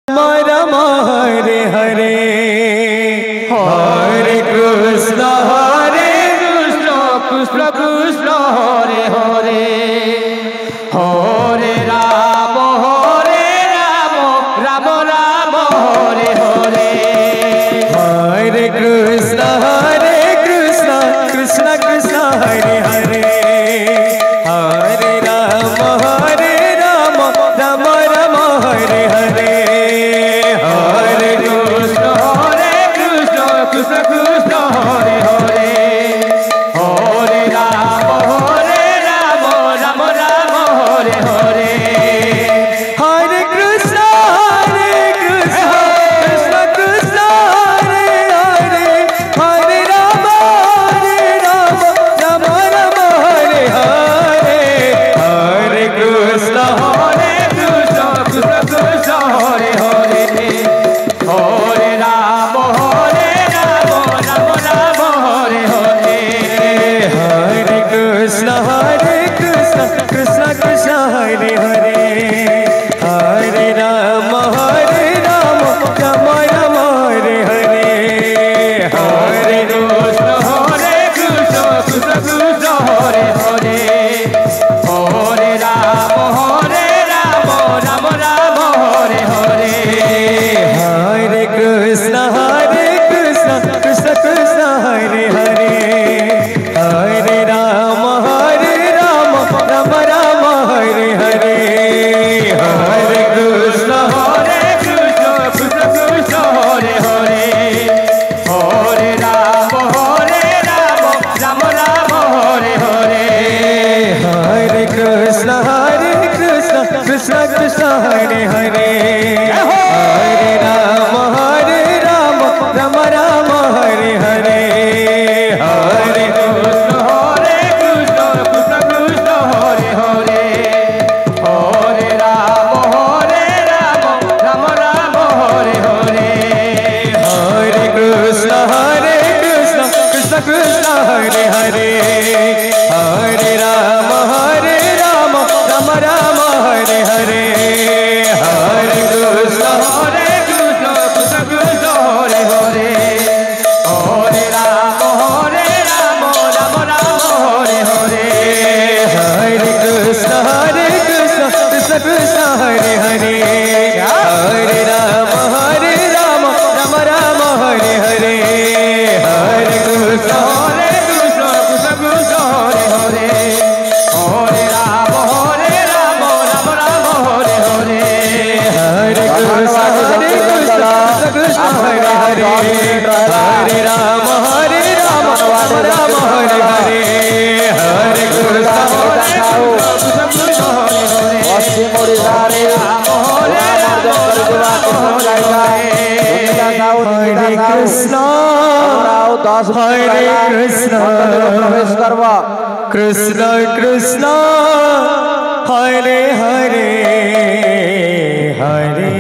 Ram Hare Hare Hare Krishna Krishna Krishna Hare Hare Hare Ram Ram Ram Hare Hare Hare Krishna Krishna Krishna Hare Hare Hare Ram Ram Ram Hare Hare Hare Krishna Krishna Krishna Hare Hare Hare Ram Ram Ram Hare Hare Hare Krishna Krishna Krishna Hare Hare Hare Ram Ram Ram Hare Hare Hare Krishna Krishna Krishna Hare Hare Hare Ram Ram Ram Hare Hare Hare Krishna Krishna Krishna Hare Hare Hare Ram Ram Ram Hare Hare Hare Krishna Krishna Krishna Hare Hare Hare Ram Ram Ram Hare Hare Hare Krishna Krishna Krishna Hare Hare Hare Ram Ram Ram Hare Hare Hare Krishna Krishna Krishna Hare Hare Hare Ram Ram Ram Hare Hare Hare Krishna Krishna Krishna Hare Hare Hare Ram Ram Ram Hare Hare Hare Krishna Krishna Krishna Hare Hare Hare Ram Ram Ram Hare Hare Hare Krishna Krishna Krishna Hare Hare Hare Ram Ram Ram Hare Hare Hare Krishna Krishna Krishna Hare Hare Hare Ram Ram Ram Hare Hare Hare Krishna Krishna Krishna Hare Hare Hare Ram Ram Ram Hare Hare Hare Krishna Krishna Krishna Hare Hare Hare Ram Ram Ram Hare Hare Hare Krishna Krishna Hare Hare Hare Ram Ram Hare Hare Hare Krishna Krishna Hare Hare Hare Ram Hare Krishna Krishna Krishna Hare Hare Hare